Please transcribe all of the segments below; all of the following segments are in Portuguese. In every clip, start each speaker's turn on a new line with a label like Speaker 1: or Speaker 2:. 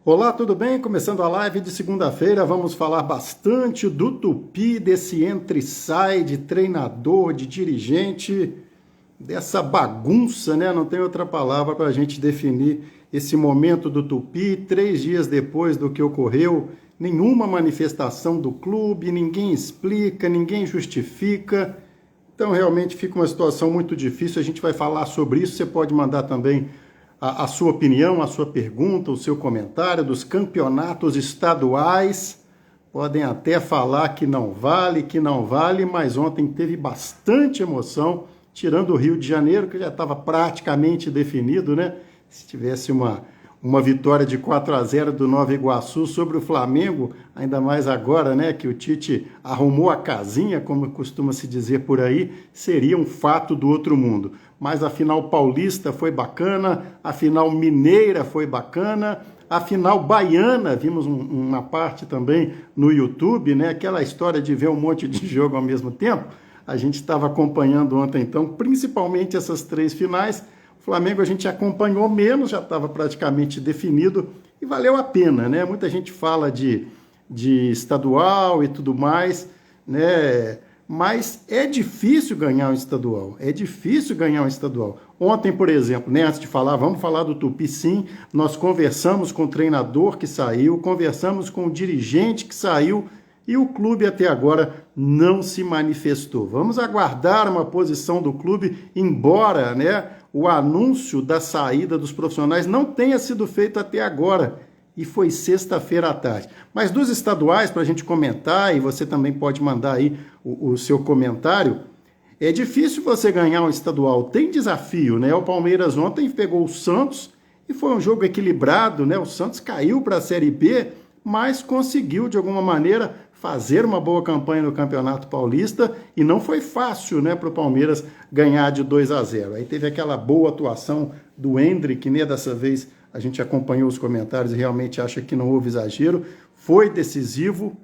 Speaker 1: Olá, tudo bem? Começando a live de segunda-feira, vamos falar bastante do Tupi, desse entra e sai de treinador, de dirigente, dessa bagunça, né? Não tem outra palavra para a gente definir esse momento do Tupi. 3 dias depois do que ocorreu, nenhuma manifestação do clube, ninguém explica, ninguém justifica. Então, realmente fica uma situação muito difícil. A gente vai falar sobre isso. Você pode mandar também a sua opinião, a sua pergunta, o seu comentário dos campeonatos estaduais. Podem até falar que não vale, mas ontem teve bastante emoção, tirando o Rio de Janeiro, que já estava praticamente definido, né? Se tivesse uma vitória de 4-0 do Nova Iguaçu sobre o Flamengo, ainda mais agora, né, que o Tite arrumou a casinha, como costuma se dizer por aí, seria um fato do outro mundo. Mas a final paulista foi bacana, a final mineira foi bacana, a final baiana, vimos uma parte também no YouTube, né, aquela história de ver um monte de jogo ao mesmo tempo, a gente estava acompanhando ontem, então, principalmente essas 3 finais. O Flamengo a gente acompanhou menos, já estava praticamente definido e valeu a pena, né? Muita gente fala de estadual e tudo mais, né? Mas é difícil ganhar um estadual, Ontem, por exemplo, né, antes de falar, vamos falar do Tupi sim, nós conversamos com o treinador que saiu, conversamos com o dirigente que saiu e o clube até agora não se manifestou. Vamos aguardar uma posição do clube, embora, né, o anúncio da saída dos profissionais não tenha sido feito até agora, e foi sexta-feira à tarde. Mas dos estaduais, para a gente comentar, e você também pode mandar aí o seu comentário, é difícil você ganhar um estadual, tem desafio, né? O Palmeiras ontem pegou o Santos e foi um jogo equilibrado, né? O Santos caiu para a Série B, mas conseguiu, de alguma maneira, fazer uma boa campanha no Campeonato Paulista e não foi fácil, né, para o Palmeiras ganhar de 2-0. Aí teve aquela boa atuação do Endrick, né, dessa vez a gente acompanhou os comentários e realmente acha que não houve exagero, foi decisivo.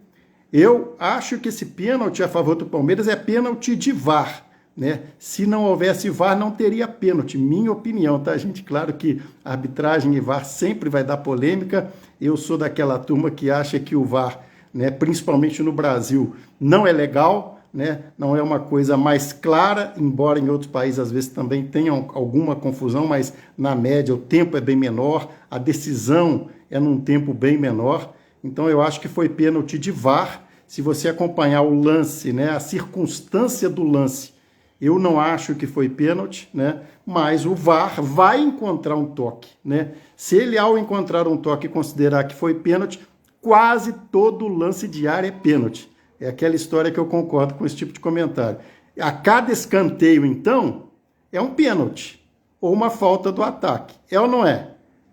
Speaker 1: Eu acho que esse pênalti a favor do Palmeiras é pênalti de VAR, né? Se não houvesse VAR, não teria pênalti, minha opinião, tá, gente? Claro que arbitragem e VAR sempre vai dar polêmica. Eu sou daquela turma que acha que o VAR, né, principalmente no Brasil, não é legal, né? Não é uma coisa mais clara, embora em outros países às vezes também tenham alguma confusão, mas na média o tempo é bem menor, a decisão é num tempo bem menor. Então eu acho que foi pênalti de VAR. Se você acompanhar o lance, né, a circunstância do lance, eu não acho que foi pênalti, né? Mas o VAR vai encontrar um toque, né? Se ele, ao encontrar um toque, considerar que foi pênalti, quase todo lance de área é pênalti. É aquela história que eu concordo com esse tipo de comentário. A cada escanteio, então, é um pênalti ou uma falta do ataque. É ou não é?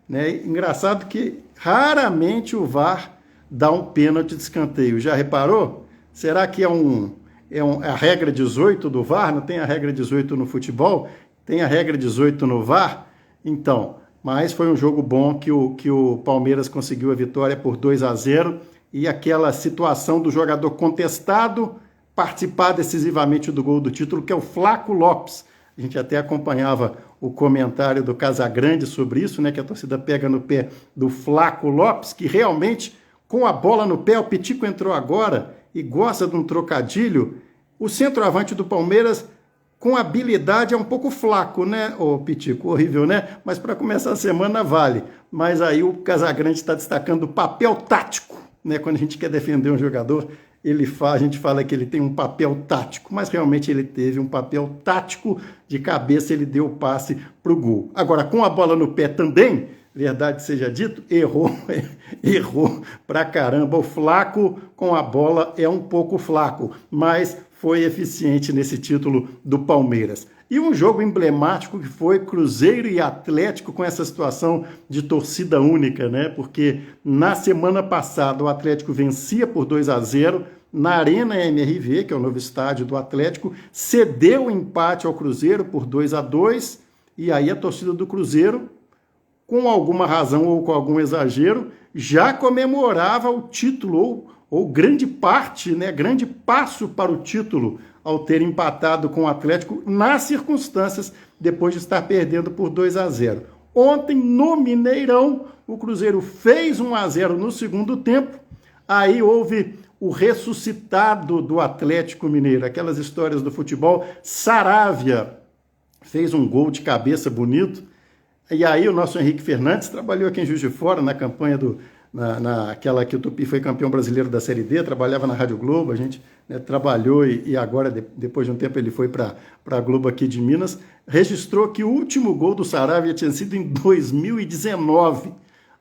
Speaker 1: Né? Engraçado que raramente o VAR dá um pênalti de escanteio. Já reparou? Será que é a regra 18 do VAR? Não tem a regra 18 no futebol? Tem a regra 18 no VAR? Então, mas foi um jogo bom que o Palmeiras conseguiu a vitória por 2-0 e aquela situação do jogador contestado participar decisivamente do gol do título, que é o Flaco Lopes. A gente até acompanhava o comentário do Casagrande sobre isso, né, que a torcida pega no pé do Flaco Lopes, que realmente, com a bola no pé, o Pitico entrou agora e gosta de um trocadilho. O centroavante do Palmeiras, com habilidade, é um pouco flaco, né, ô Pitico? Horrível, né? Mas para começar a semana vale. Mas aí o Casagrande está destacando o papel tático, né? Quando a gente quer defender um jogador, a gente fala que ele tem um papel tático, mas realmente ele teve um papel tático de cabeça, ele deu o passe para o gol. Agora, com a bola no pé também, verdade seja dito, errou pra caramba. O Flaco com a bola é um pouco flaco, mas foi eficiente nesse título do Palmeiras. E um jogo emblemático que foi Cruzeiro e Atlético com essa situação de torcida única, né? Porque na semana passada o Atlético vencia por 2-0 na Arena MRV, que é o novo estádio do Atlético, cedeu o empate ao Cruzeiro por 2-2, e aí a torcida do Cruzeiro, com alguma razão ou com algum exagero, já comemorava o título, ou grande parte, né, grande passo para o título, ao ter empatado com o Atlético nas circunstâncias, depois de estar perdendo por 2-0. Ontem, no Mineirão, o Cruzeiro fez 1-0 no segundo tempo, aí houve o ressuscitado do Atlético Mineiro, aquelas histórias do futebol. Saravia fez um gol de cabeça bonito, e aí o nosso Henrique Fernandes trabalhou aqui em Juiz de Fora, na campanha naquela que o Tupi foi campeão brasileiro da Série D, trabalhava na Rádio Globo, a gente, né, trabalhou e agora, depois de um tempo, ele foi para a Globo aqui de Minas, registrou que o último gol do Saravia tinha sido em 2019.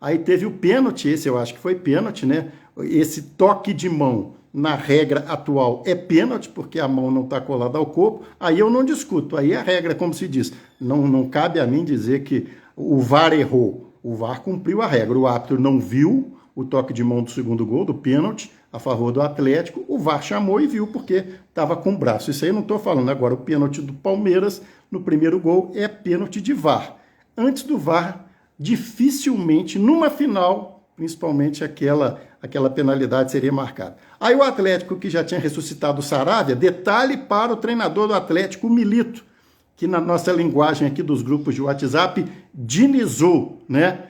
Speaker 1: Aí teve o pênalti, esse eu acho que foi pênalti, né? Esse toque de mão, na regra atual, é pênalti, porque a mão não está colada ao corpo. Aí eu não discuto, aí a regra, como se diz, não cabe a mim dizer que o VAR errou. O VAR cumpriu a regra, o árbitro não viu o toque de mão do segundo gol, do pênalti, a favor do Atlético, o VAR chamou e viu porque estava com o braço. Isso aí eu não estou falando agora, o pênalti do Palmeiras no primeiro gol é pênalti de VAR. Antes do VAR, dificilmente, numa final, principalmente aquela penalidade seria marcada. Aí o Atlético, que já tinha ressuscitado o Saravia, detalhe para o treinador do Atlético, o Milito, que na nossa linguagem aqui dos grupos de WhatsApp, dinizou, né?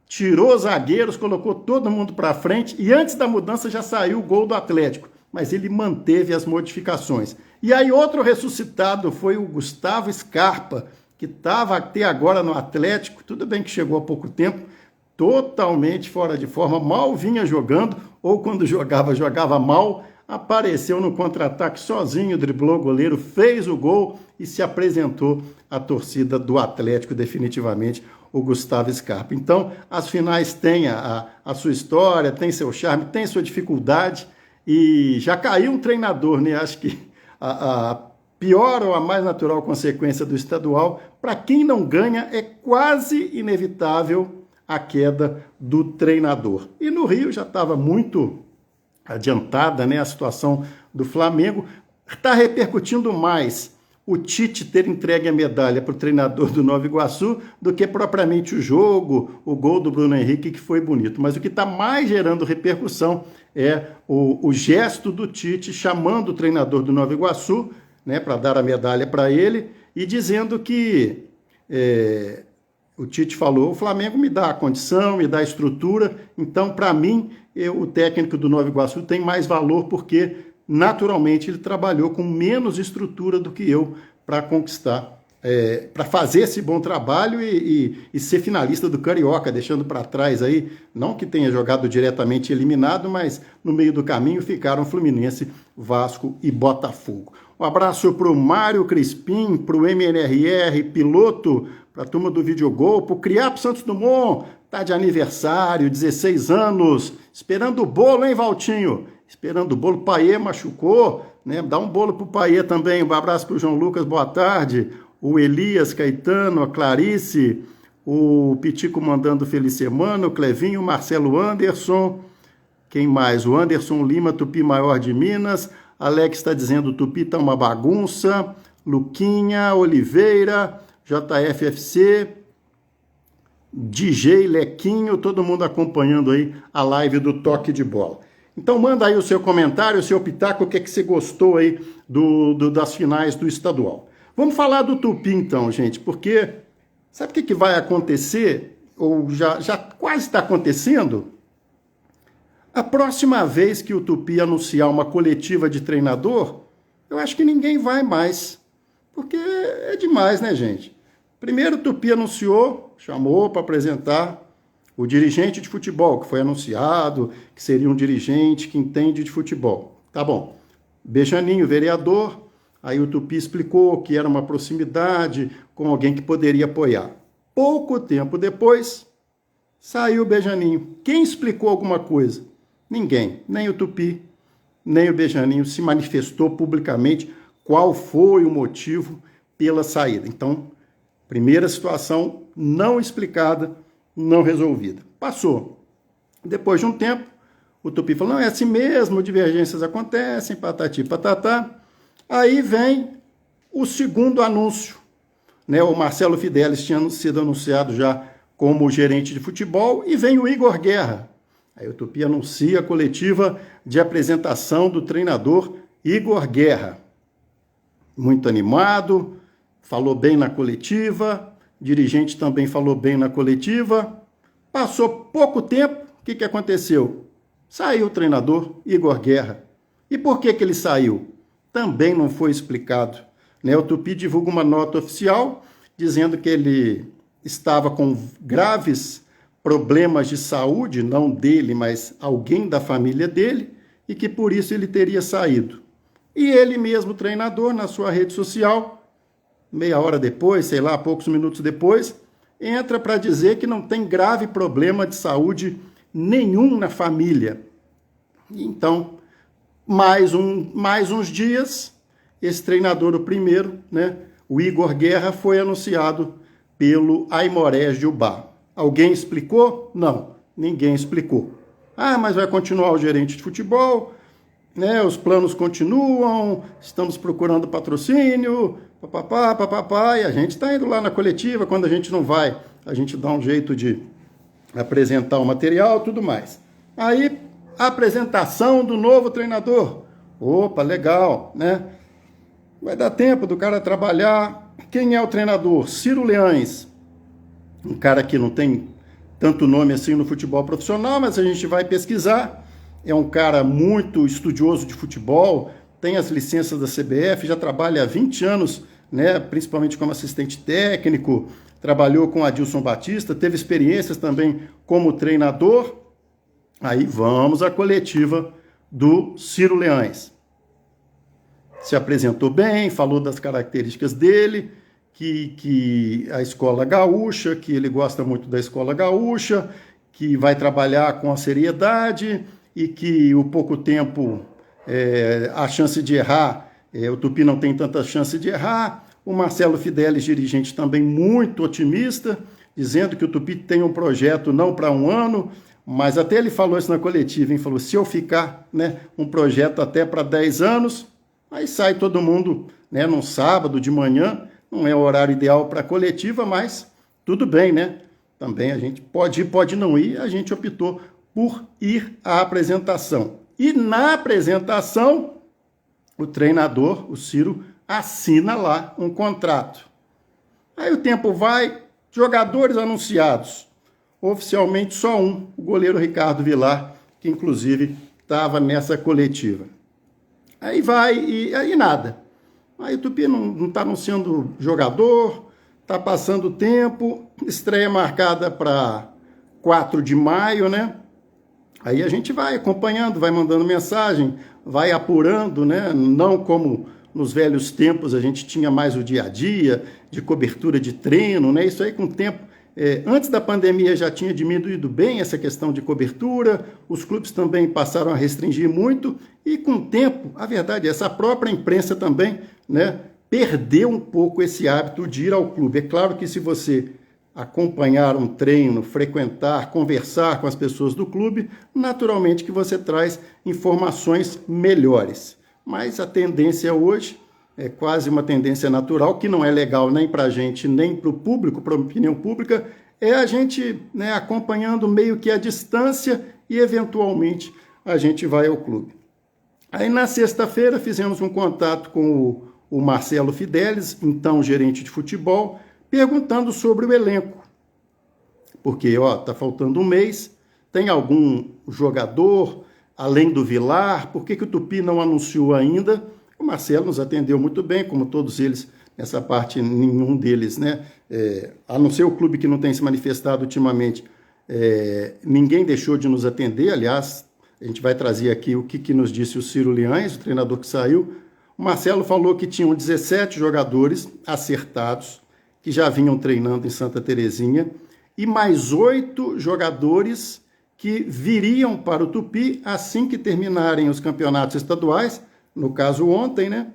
Speaker 1: Tirou os zagueiros, colocou todo mundo para frente e antes da mudança já saiu o gol do Atlético, mas ele manteve as modificações. E aí outro ressuscitado foi o Gustavo Scarpa, que estava até agora no Atlético, tudo bem que chegou há pouco tempo, totalmente fora de forma, mal vinha jogando, ou quando jogava mal, apareceu no contra-ataque sozinho, driblou o goleiro, fez o gol e se apresentou à torcida do Atlético definitivamente, o Gustavo Scarpa. Então, as finais têm a sua história, tem seu charme, tem sua dificuldade, e já caiu um treinador, né? Acho que a pior ou a mais natural consequência do estadual, para quem não ganha, é quase inevitável a queda do treinador. E no Rio já estava muito adiantada, né, a situação do Flamengo. Está repercutindo mais o Tite ter entregue a medalha para o treinador do Nova Iguaçu do que propriamente o jogo, o gol do Bruno Henrique, que foi bonito. Mas o que está mais gerando repercussão é o gesto do Tite chamando o treinador do Nova Iguaçu, né, para dar a medalha para ele e dizendo que o Tite falou, o Flamengo me dá a condição, me dá a estrutura, então, para mim, o técnico do Nova Iguaçu tem mais valor porque, naturalmente, ele trabalhou com menos estrutura do que eu para conquistar, para fazer esse bom trabalho e ser finalista do Carioca, deixando para trás aí, não que tenha jogado diretamente eliminado, mas no meio do caminho ficaram Fluminense, Vasco e Botafogo. Um abraço para o Mário Crispim, para o MNRR, piloto, para a turma do Videogol, para o Criapo Santos Dumont, tá de aniversário, 16 anos, esperando o bolo, hein, Valtinho? Esperando o bolo, Paiê machucou, né? Dá um bolo pro Paiê também, um abraço pro João Lucas, boa tarde, o Elias Caetano, a Clarice, o Pitico mandando feliz semana, o Clevinho, o Marcelo Anderson, quem mais? O Anderson Lima, Tupi Maior de Minas, Alex está dizendo Tupi tá uma bagunça, Luquinha, Oliveira, JFFC, DJ Lequinho, todo mundo acompanhando aí a live do Toque de Bola. Então manda aí o seu comentário, o seu pitaco, o que é que você gostou aí das finais do estadual. Vamos falar do Tupi então, gente, porque sabe o que vai acontecer, ou já quase está acontecendo? A próxima vez que o Tupi anunciar uma coletiva de treinador, eu acho que ninguém vai mais, porque é demais, né, gente? Primeiro o Tupi anunciou, chamou para apresentar o dirigente de futebol, que foi anunciado, que seria um dirigente que entende de futebol. Tá bom. Bejaninho, vereador, aí o Tupi explicou que era uma proximidade com alguém que poderia apoiar. Pouco tempo depois, saiu o Bejaninho. Quem explicou alguma coisa? Ninguém. Nem o Tupi, nem o Bejaninho se manifestou publicamente qual foi o motivo pela saída. Então, primeira situação não explicada, não resolvida. Passou. Depois de um tempo, o Tupi falou, não, é assim mesmo, divergências acontecem, patati, patatá. Aí vem o segundo anúncio, né? O Marcelo Fidelis tinha sido anunciado já como gerente de futebol e vem o Igor Guerra. Aí o Tupi anuncia a coletiva de apresentação do treinador Igor Guerra. Muito animado, falou bem na coletiva, o dirigente também falou bem na coletiva. Passou pouco tempo, o que aconteceu? Saiu o treinador Igor Guerra. E por que ele saiu? Também não foi explicado, né? O Tupi divulga uma nota oficial dizendo que ele estava com graves problemas de saúde, não dele, mas alguém da família dele, e que por isso ele teria saído. E ele mesmo, treinador, na sua rede social, meia hora depois, sei lá, poucos minutos depois, entra para dizer que não tem grave problema de saúde nenhum na família. Então, mais uns dias, esse treinador, o primeiro, né, o Igor Guerra, foi anunciado pelo Aimorés de Ubá. Alguém explicou? Não, ninguém explicou. Ah, mas vai continuar o gerente de futebol, né, os planos continuam, estamos procurando patrocínio, papapá, papapá, e a gente está indo lá na coletiva, quando a gente não vai, a gente dá um jeito de apresentar o material, tudo mais. Aí, a apresentação do novo treinador. Opa, legal, né? Vai dar tempo do cara trabalhar. Quem é o treinador? Ciro Leães. Um cara que não tem tanto nome assim no futebol profissional, mas a gente vai pesquisar. É um cara muito estudioso de futebol, tem as licenças da CBF, já trabalha há 20 anos, né, principalmente como assistente técnico, trabalhou com Adilson Batista, teve experiências também como treinador. Aí vamos à coletiva do Ciro Leães. Se apresentou bem, falou das características dele, que a escola gaúcha, que ele gosta muito da escola gaúcha, que vai trabalhar com a seriedade e que o pouco tempo, a chance de errar, o Tupi não tem tanta chance de errar. O Marcelo Fidelis, dirigente, também muito otimista, dizendo que o Tupi tem um projeto não para um ano, mas até ele falou isso na coletiva, hein? Falou, se eu ficar, né, um projeto até para 10 anos, aí sai todo mundo, né, num sábado de manhã, não é o horário ideal para a coletiva, mas tudo bem, né? Também a gente pode ir, pode não ir, a gente optou por ir à apresentação. E na apresentação, o treinador, o Ciro, assina lá um contrato. Aí o tempo vai, jogadores anunciados. Oficialmente só um, o goleiro Ricardo Vilar, que inclusive estava nessa coletiva. Aí vai e aí nada. Aí o Tupi não está anunciando jogador, está passando o tempo, estreia marcada para 4 de maio, né? Aí a gente vai acompanhando, vai mandando mensagem, vai apurando, né? Não como nos velhos tempos a gente tinha mais o dia a dia, de cobertura de treino, né? Isso aí com o tempo, antes da pandemia já tinha diminuído bem essa questão de cobertura, os clubes também passaram a restringir muito, e com o tempo, a verdade é, essa própria imprensa também, né, perdeu um pouco esse hábito de ir ao clube. É claro que se você acompanhar um treino, frequentar, conversar com as pessoas do clube, naturalmente que você traz informações melhores. Mas a tendência hoje é quase uma tendência natural, que não é legal nem para a gente, nem para o público, para a opinião pública, é a gente, né, acompanhando meio que a distância e, eventualmente, a gente vai ao clube. Aí, na sexta-feira, fizemos um contato com o Marcelo Fidelis, então gerente de futebol, perguntando sobre o elenco. Porque, tá faltando um mês, tem algum jogador, além do Vilar, por que o Tupi não anunciou ainda? O Marcelo nos atendeu muito bem, como todos eles, nessa parte, nenhum deles, né? A não ser o clube que não tem se manifestado ultimamente, ninguém deixou de nos atender. Aliás, a gente vai trazer aqui o que nos disse o Ciro Leães, o treinador que saiu. O Marcelo falou que tinham 17 jogadores acertados, que já vinham treinando em Santa Terezinha, e mais 8 jogadores que viriam para o Tupi assim que terminarem os campeonatos estaduais, no caso ontem, né?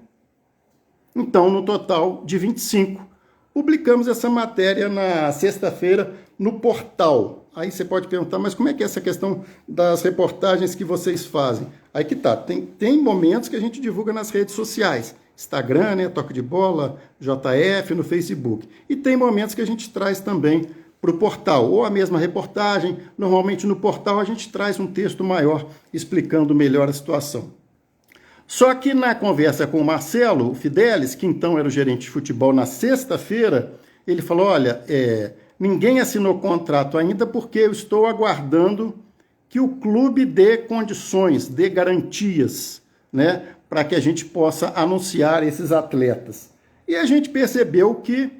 Speaker 1: Então, no total de 25. Publicamos essa matéria na sexta-feira no portal. Aí você pode perguntar, mas como é que é essa questão das reportagens que vocês fazem? Aí que tá, tem momentos que a gente divulga nas redes sociais, Instagram, né, Toque de Bola, JF, no Facebook. E tem momentos que a gente traz também para o portal, ou a mesma reportagem. Normalmente no portal a gente traz um texto maior explicando melhor a situação. Só que na conversa com o Marcelo Fidelis, que então era o gerente de futebol na sexta-feira, Ele falou, olha, ninguém assinou contrato ainda porque eu estou aguardando que o clube dê condições, dê garantias, né, para que a gente possa anunciar esses atletas. E a gente percebeu que,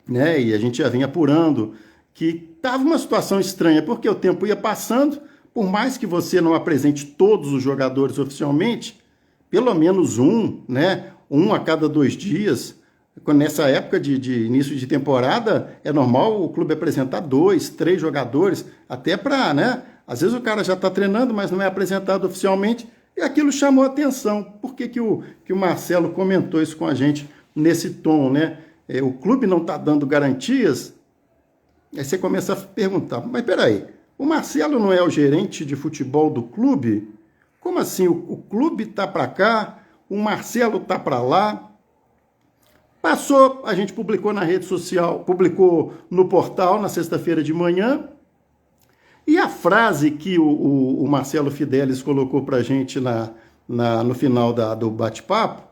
Speaker 1: né, e a gente já vinha apurando, que estava uma situação estranha, porque o tempo ia passando, por mais que você não apresente todos os jogadores oficialmente, pelo menos né, um a cada 2 dias. Nessa época de início de temporada, é normal o clube apresentar 2, 3 jogadores, até para, né? Às vezes o cara já está treinando, mas não é apresentado oficialmente, e aquilo chamou a atenção. Por que o Marcelo comentou isso com a gente nesse tom, né? O clube não está dando garantias? Aí você começa a perguntar, mas peraí, o Marcelo não é o gerente de futebol do clube? Como assim? O clube está para cá, o Marcelo está para lá? Passou, a gente publicou na rede social, publicou no portal na sexta-feira de manhã, e a frase que o Marcelo Fidelis colocou para a gente no final do bate-papo,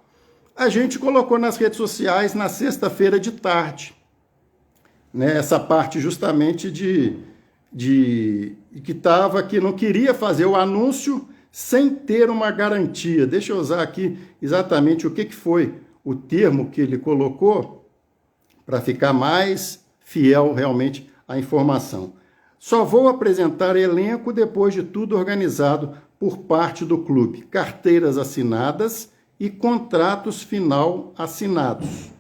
Speaker 1: a gente colocou nas redes sociais na sexta-feira de tarde. Né? Essa parte justamente que não queria fazer o anúncio sem ter uma garantia. Deixa eu usar aqui exatamente o que foi o termo que ele colocou para ficar mais fiel realmente à informação. Só vou apresentar elenco depois de tudo organizado por parte do clube. Carteiras assinadas e contratos final assinados.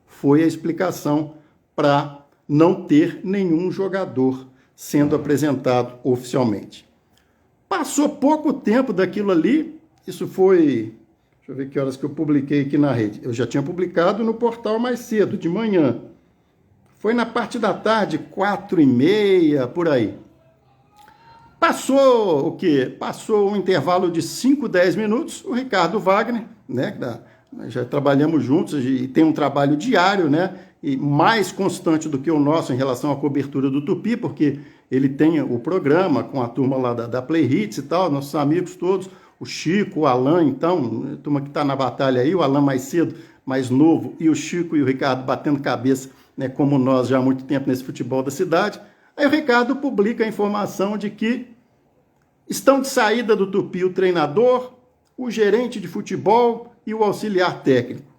Speaker 1: Foi a explicação para não ter nenhum jogador sendo apresentado oficialmente. Passou pouco tempo daquilo ali, isso foi, deixa eu ver que horas que eu publiquei aqui na rede. Eu já tinha publicado no portal mais cedo, de manhã. Foi na parte da tarde, 4h30, por aí. Passou o quê? Passou um intervalo de 5, 10 minutos, o Ricardo Wagner, né, já trabalhamos juntos e tem um trabalho diário, né, e mais constante do que o nosso em relação à cobertura do Tupi, porque ele tem o programa com a turma lá da Play Hits e tal, nossos amigos todos, o Chico, o Alan, então, a turma que está na batalha aí, o Alan mais cedo, mais novo, e o Chico e o Ricardo batendo cabeça, né, como nós já há muito tempo nesse futebol da cidade. Aí o Ricardo publica a informação de que estão de saída do Tupi o treinador, o gerente de futebol e o auxiliar técnico.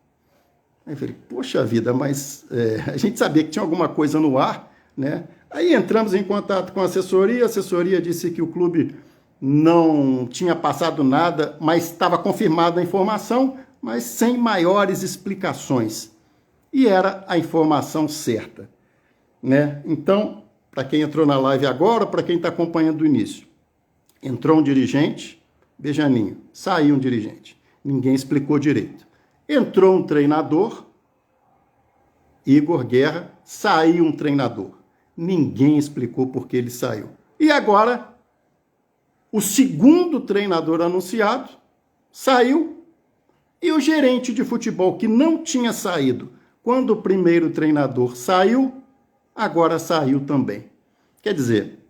Speaker 1: Aí eu falei, poxa vida, mas a gente sabia que tinha alguma coisa no ar, né? Aí entramos em contato com a assessoria disse que o clube não tinha passado nada, mas estava confirmada a informação, mas sem maiores explicações. E era a informação certa, né? Então, para quem entrou na live agora, para quem está acompanhando do início, entrou um dirigente, Bejaninho, saiu um dirigente, ninguém explicou direito. Entrou um treinador, Igor Guerra, saiu um treinador, ninguém explicou por que ele saiu. E agora, o segundo treinador anunciado saiu e o gerente de futebol que não tinha saído quando o primeiro treinador saiu, agora saiu também. Quer dizer,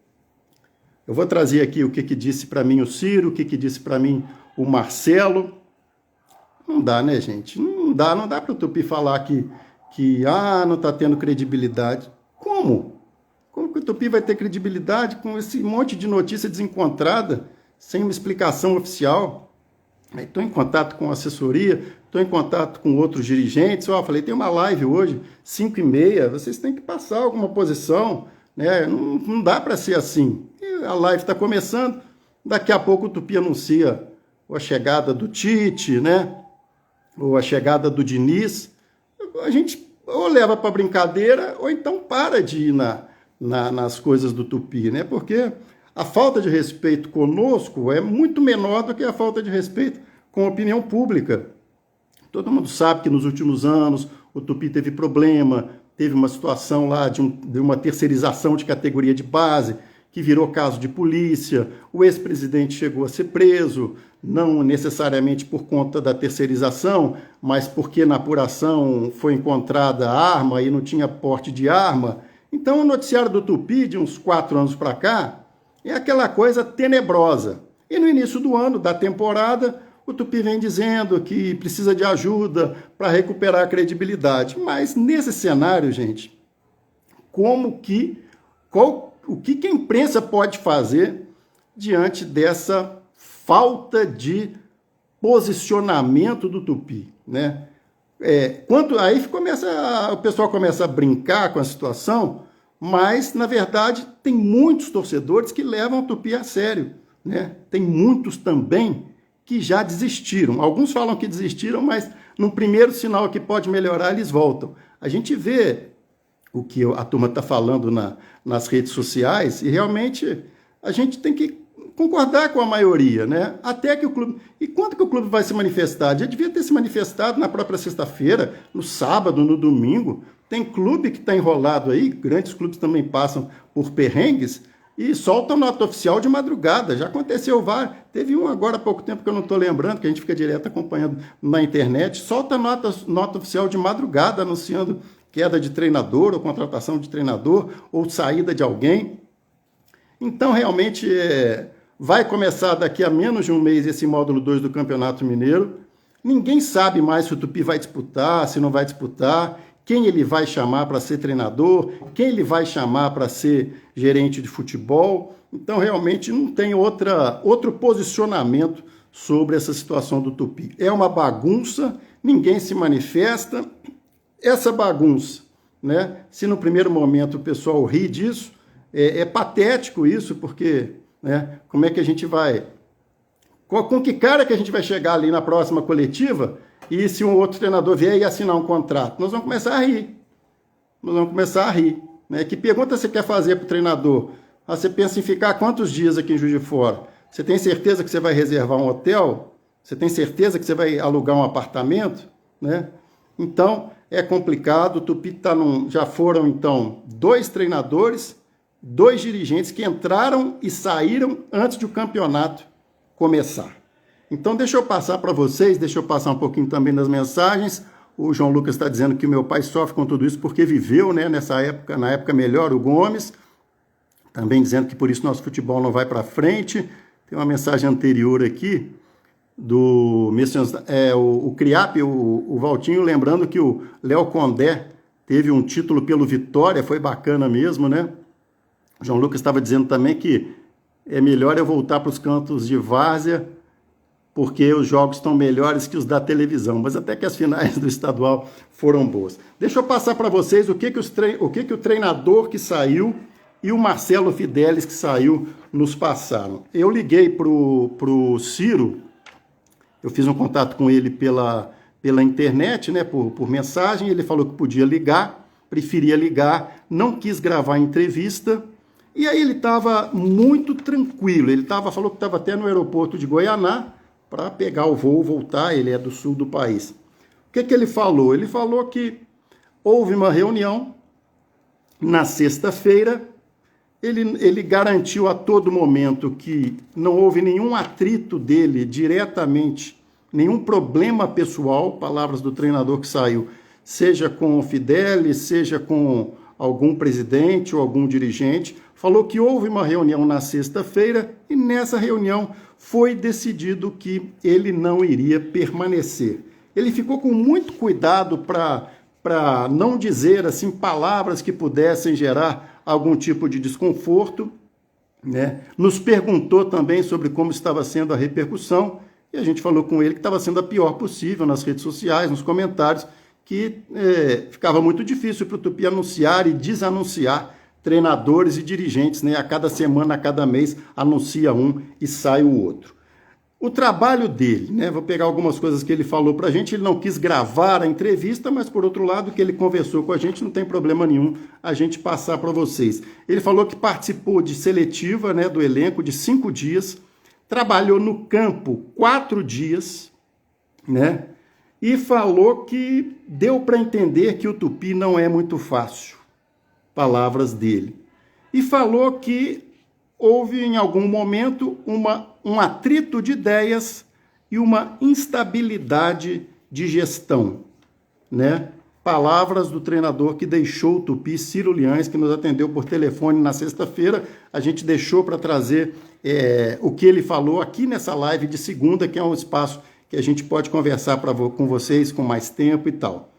Speaker 1: eu vou trazer aqui o que disse para mim o Ciro, o que disse para mim o Marcelo. Não dá, né, gente? Não dá para o Tupi falar que não está tendo credibilidade. Como? Como que o Tupi vai ter credibilidade com esse monte de notícia desencontrada, sem uma explicação oficial? Estou em contato com a assessoria, estou em contato com outros dirigentes. Falei, tem uma live hoje, 5h30, vocês têm que passar alguma posição, né? Não dá para ser assim. E a live está começando, daqui a pouco o Tupi anuncia a chegada do Tite, né? Ou a chegada do Diniz. A gente ou leva para brincadeira, ou então para de ir nas coisas do Tupi, né? Porque a falta de respeito conosco é muito menor do que a falta de respeito com a opinião pública. Todo mundo sabe que nos últimos anos o Tupi teve problema, teve uma situação lá de uma terceirização de categoria de base, que virou caso de polícia, o ex-presidente chegou a ser preso, não necessariamente por conta da terceirização, mas porque na apuração foi encontrada arma e não tinha porte de arma. Então o noticiário do Tupi, de uns 4 anos para cá, é aquela coisa tenebrosa. E no início do ano, da temporada, o Tupi vem dizendo que precisa de ajuda para recuperar a credibilidade. Mas nesse cenário, gente, o que a imprensa pode fazer diante dessa falta de posicionamento do Tupi, né? Aí o pessoal começa a brincar com a situação, mas, na verdade, tem muitos torcedores que levam o Tupi a sério, né? Tem muitos também que já desistiram. Alguns falam que desistiram, mas no primeiro sinal que pode melhorar, eles voltam. A gente vê o que a turma está falando nas redes sociais e realmente a gente tem que concordar com a maioria, né? Até que o clube... E quando que o clube vai se manifestar? Já devia ter se manifestado na própria sexta-feira, no sábado, no domingo. Tem clube que está enrolado aí, grandes clubes também passam por perrengues e soltam nota oficial de madrugada. Já aconteceu vários. Teve um agora há pouco tempo que eu não estou lembrando, que a gente fica direto acompanhando na internet. Solta nota oficial de madrugada anunciando queda de treinador ou contratação de treinador ou saída de alguém. Então, realmente, vai começar daqui a menos de um mês esse módulo 2 do Campeonato Mineiro. Ninguém sabe mais se o Tupi vai disputar, se não vai disputar, quem ele vai chamar para ser treinador, quem ele vai chamar para ser gerente de futebol. Então, realmente, não tem outro posicionamento sobre essa situação do Tupi. É uma bagunça, ninguém se manifesta. Essa bagunça, né? Se no primeiro momento o pessoal ri disso, é patético isso, porque, né, como é que a gente vai... Com que cara que a gente vai chegar ali na próxima coletiva e se um outro treinador vier e assinar um contrato? Nós vamos começar a rir. Nós vamos começar a rir. Né? Que pergunta você quer fazer para o treinador? Você pensa em ficar quantos dias aqui em Juiz de Fora? Você tem certeza que você vai reservar um hotel? Você tem certeza que você vai alugar um apartamento? Né? Então, é complicado. O Tupi já foram, então, 2 treinadores, 2 dirigentes que entraram e saíram antes de o campeonato começar. Então, deixa eu passar para vocês, deixa eu passar um pouquinho também das mensagens. O João Lucas está dizendo que o meu pai sofre com tudo isso porque viveu, né, na época melhor, o Gomes. Também dizendo que por isso nosso futebol não vai para frente. Tem uma mensagem anterior aqui do o Criap, o Valtinho, lembrando que o Léo Condé teve um título pelo Vitória, foi bacana mesmo, né? O João Lucas estava dizendo também que é melhor eu voltar para os cantos de várzea, porque os jogos estão melhores que os da televisão, mas até que as finais do estadual foram boas. Deixa eu passar para vocês o que o treinador que saiu e o Marcelo Fidelis que saiu nos passaram. Eu liguei para o Ciro, eu fiz um contato com ele pela internet, né, por mensagem, ele falou que podia ligar, preferia ligar, não quis gravar a entrevista. E aí ele estava muito tranquilo, falou que estava até no aeroporto de Goianá para pegar o voo, voltar, ele é do sul do país. O que ele falou? Ele falou que houve uma reunião na sexta-feira, ele garantiu a todo momento que não houve nenhum atrito dele diretamente, nenhum problema pessoal, palavras do treinador que saiu, seja com o Fidelis, seja com algum presidente ou algum dirigente. Falou que houve uma reunião na sexta-feira e nessa reunião foi decidido que ele não iria permanecer. Ele ficou com muito cuidado para não dizer assim palavras que pudessem gerar algum tipo de desconforto, né? Nos perguntou também sobre como estava sendo a repercussão e a gente falou com ele que estava sendo a pior possível nas redes sociais, nos comentários, que ficava muito difícil para o Tupi anunciar e desanunciar treinadores e dirigentes, né? A cada semana, a cada mês, anuncia um e sai o outro. O trabalho dele, né? Vou pegar algumas coisas que ele falou para a gente, ele não quis gravar a entrevista, mas por outro lado, que ele conversou com a gente, não tem problema nenhum a gente passar para vocês. Ele falou que participou de seletiva, né, do elenco de 5 dias, trabalhou no campo 4 dias, né? E falou que deu para entender que o Tupi não é muito fácil. Palavras dele. E falou que houve em algum momento um atrito de ideias e uma instabilidade de gestão, né? Palavras do treinador que deixou o Tupi, Ciro Liães, que nos atendeu por telefone na sexta-feira. A gente deixou para trazer o que ele falou aqui nessa live de segunda, que é um espaço que a gente pode conversar com vocês com mais tempo e tal.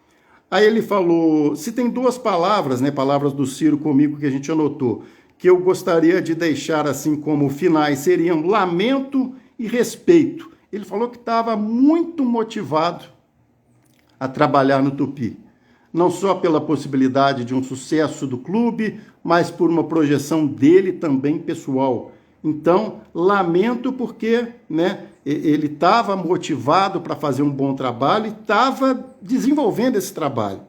Speaker 1: Aí ele falou, se tem duas palavras, né, palavras do Ciro comigo que a gente anotou, que eu gostaria de deixar assim como finais, seriam lamento e respeito. Ele falou que estava muito motivado a trabalhar no Tupi. Não só pela possibilidade de um sucesso do clube, mas por uma projeção dele também pessoal. Então, lamento porque, né, ele estava motivado para fazer um bom trabalho e estava desenvolvendo esse trabalho.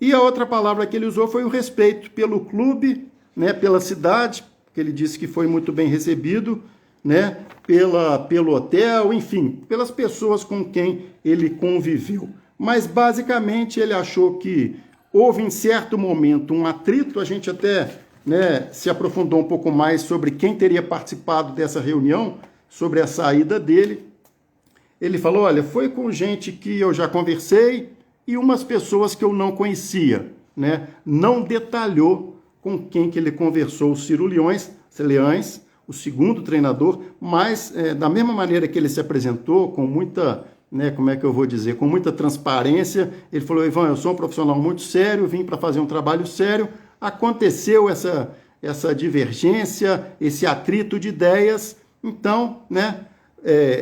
Speaker 1: E a outra palavra que ele usou foi o respeito pelo clube, né, pela cidade, que ele disse que foi muito bem recebido, né, pelo hotel, enfim, pelas pessoas com quem ele conviveu. Mas, basicamente, ele achou que houve, em certo momento, um atrito. A gente até, né, se aprofundou um pouco mais sobre quem teria participado dessa reunião, sobre a saída dele. Ele falou, olha, foi com gente que eu já conversei e umas pessoas que eu não conhecia, né? Não detalhou com quem que ele conversou, o Ciro Leões, o segundo treinador, mas da mesma maneira que ele se apresentou, com muita, né, como é que eu vou dizer, com muita transparência, ele falou, Ivan, eu sou um profissional muito sério, vim para fazer um trabalho sério, aconteceu essa divergência, esse atrito de ideias, então, né,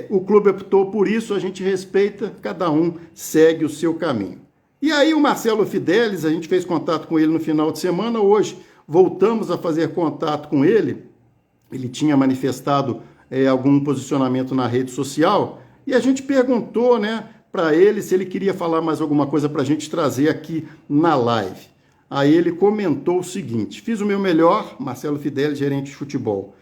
Speaker 1: o clube optou por isso, a gente respeita, cada um segue o seu caminho. E aí o Marcelo Fidelis, a gente fez contato com ele no final de semana, hoje voltamos a fazer contato com ele, ele tinha manifestado algum posicionamento na rede social, e a gente perguntou, né, para ele se ele queria falar mais alguma coisa para a gente trazer aqui na live. Aí ele comentou o seguinte, fiz o meu melhor, Marcelo Fidelis, gerente de futebol,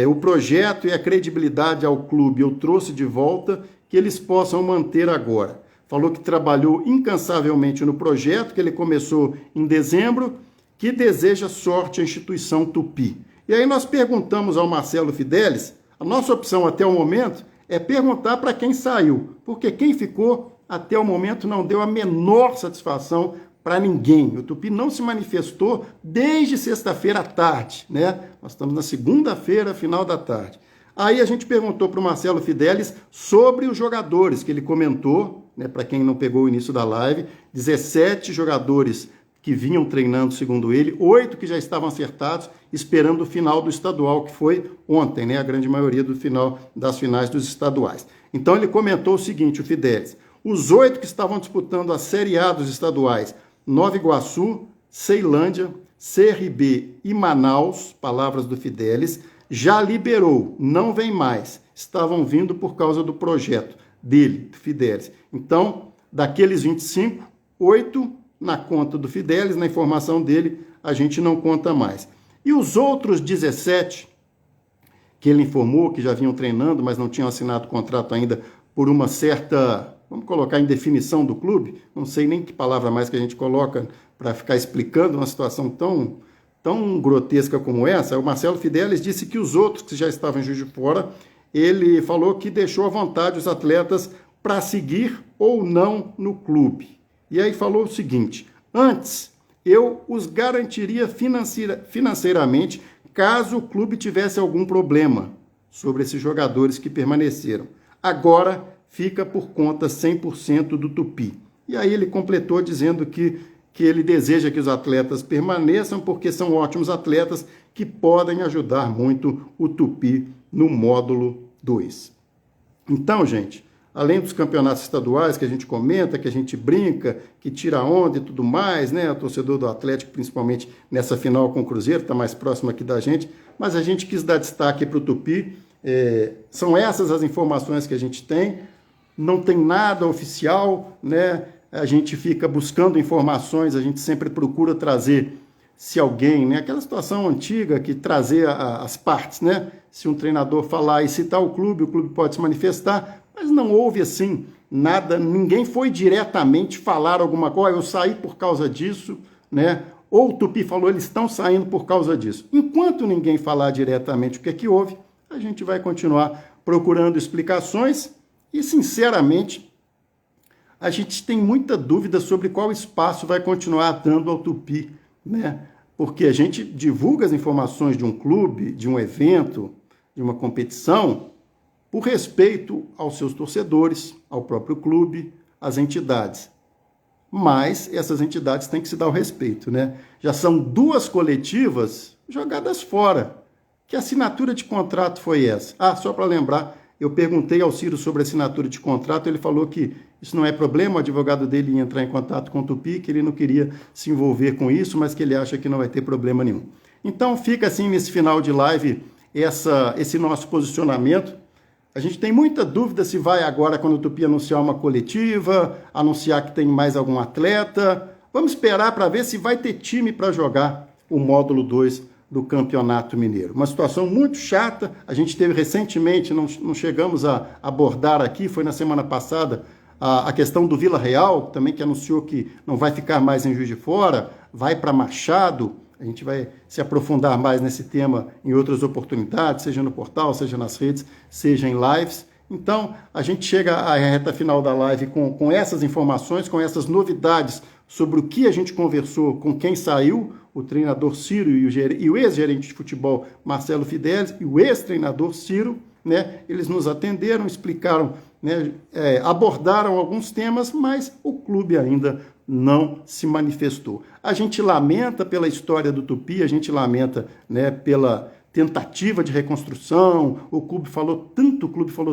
Speaker 1: o projeto e a credibilidade ao clube eu trouxe de volta, que eles possam manter agora. Falou que trabalhou incansavelmente no projeto, que ele começou em dezembro, que deseja sorte à instituição Tupi. E aí nós perguntamos ao Marcelo Fidelis, a nossa opção até o momento é perguntar para quem saiu, porque quem ficou até o momento não deu a menor satisfação para ninguém. O Tupi não se manifestou desde sexta-feira à tarde, né? Nós estamos na segunda-feira, final da tarde. Aí a gente perguntou para o Marcelo Fidelis sobre os jogadores, que ele comentou, né, para quem não pegou o início da live, 17 jogadores que vinham treinando, segundo ele, 8 que já estavam acertados, esperando o final do estadual, que foi ontem, né, a grande maioria das finais dos estaduais. Então ele comentou o seguinte, o Fidelis, os 8 que estavam disputando a Série A dos estaduais, Nova Iguaçu, Ceilândia, CRB e Manaus, palavras do Fidelis, já liberou, não vem mais, estavam vindo por causa do projeto dele, do Fidelis. Então, daqueles 25, 8 na conta do Fidelis, na informação dele, a gente não conta mais. E os outros 17, que ele informou que já vinham treinando, mas não tinham assinado contrato ainda por uma certa, vamos colocar, indefinição do clube, não sei nem que palavra mais que a gente coloca para ficar explicando uma situação tão grotesca como essa. O Marcelo Fidelis disse que os outros que já estavam em Juiz de Fora, ele falou que deixou à vontade os atletas para seguir ou não no clube. E aí falou o seguinte, antes eu os garantiria financeiramente caso o clube tivesse algum problema sobre esses jogadores que permaneceram. Agora fica por conta 100% do Tupi. E aí ele completou dizendo que ele deseja que os atletas permaneçam porque são ótimos atletas que podem ajudar muito o Tupi no módulo 2. Então, gente, além dos campeonatos estaduais que a gente comenta, que a gente brinca, que tira onda e tudo mais, né? O torcedor do Atlético, principalmente nessa final com o Cruzeiro, está mais próximo aqui da gente, mas a gente quis dar destaque para o Tupi. São essas as informações que a gente tem, não tem nada oficial, né? A gente fica buscando informações, a gente sempre procura trazer, se alguém, né? Aquela situação antiga que trazer as partes, né? Se um treinador falar e citar o clube pode se manifestar, mas não houve assim nada, ninguém foi diretamente falar alguma coisa, eu saí por causa disso, né? Ou o Tupi falou, eles estão saindo por causa disso. Enquanto ninguém falar diretamente o que é que houve, a gente vai continuar procurando explicações e, sinceramente, a gente tem muita dúvida sobre qual espaço vai continuar dando ao Tupi, né? Porque a gente divulga as informações de um clube, de um evento, de uma competição, por respeito aos seus torcedores, ao próprio clube, às entidades. mas essas entidades têm que se dar o respeito, né? Já são 2 coletivas jogadas fora. Que assinatura de contrato foi essa? Ah, só para lembrar, eu perguntei ao Ciro sobre a assinatura de contrato, ele falou que isso não é problema, o advogado dele ia entrar em contato com o Tupi, que ele não queria se envolver com isso, mas que ele acha que não vai ter problema nenhum. Então fica assim nesse final de live esse nosso posicionamento. A gente tem muita dúvida se vai agora, quando o Tupi anunciar uma coletiva, anunciar que tem mais algum atleta. Vamos esperar para ver se vai ter time para jogar o módulo 2 do Campeonato Mineiro. Uma situação muito chata, a gente teve recentemente, não chegamos a abordar aqui, foi na semana passada, a questão do Vila Real, também que anunciou que não vai ficar mais em Juiz de Fora, vai para Machado. A gente vai se aprofundar mais nesse tema em outras oportunidades, seja no portal, seja nas redes, seja em lives. Então, a gente chega à reta final da live com essas informações, com essas novidades sobre o que a gente conversou com quem saiu, o treinador Ciro e o ex-gerente de futebol Marcelo Fidelis e o ex-treinador Ciro, né? Eles nos atenderam, explicaram, né? Abordaram alguns temas, mas o clube ainda não se manifestou. A gente lamenta pela história do Tupi, a gente lamenta, né, pela tentativa de reconstrução, o clube falou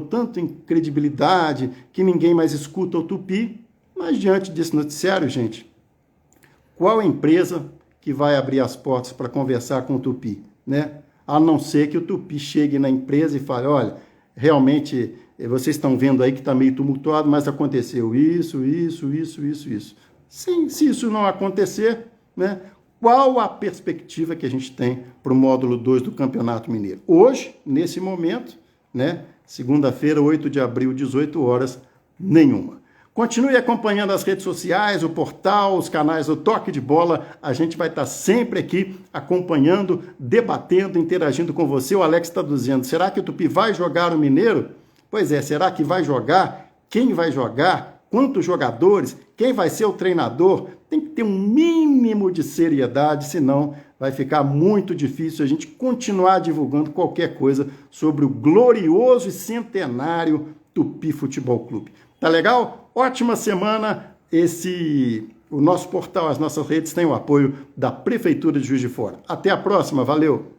Speaker 1: tanto em credibilidade, que ninguém mais escuta o Tupi, mas diante desse noticiário, gente, qual empresa que vai abrir as portas para conversar com o Tupi, né? A não ser que o Tupi chegue na empresa e fale, olha, realmente, vocês estão vendo aí que está meio tumultuado, mas aconteceu isso. Sim, se isso não acontecer, né, qual a perspectiva que a gente tem para o módulo 2 do Campeonato Mineiro? Hoje, nesse momento, né, segunda-feira, 8 de abril, 18 horas, nenhuma. Continue acompanhando as redes sociais, o portal, os canais do Toque de Bola. A gente vai estar sempre aqui acompanhando, debatendo, interagindo com você. O Alex está dizendo, será que o Tupi vai jogar o Mineiro? Pois é, será que vai jogar? Quem vai jogar? Quantos jogadores? Quem vai ser o treinador? Tem que ter um mínimo de seriedade, senão vai ficar muito difícil a gente continuar divulgando qualquer coisa sobre o glorioso e centenário Tupi Futebol Clube. Tá legal? Ótima semana. O nosso portal, as nossas redes têm o apoio da Prefeitura de Juiz de Fora. Até a próxima, valeu!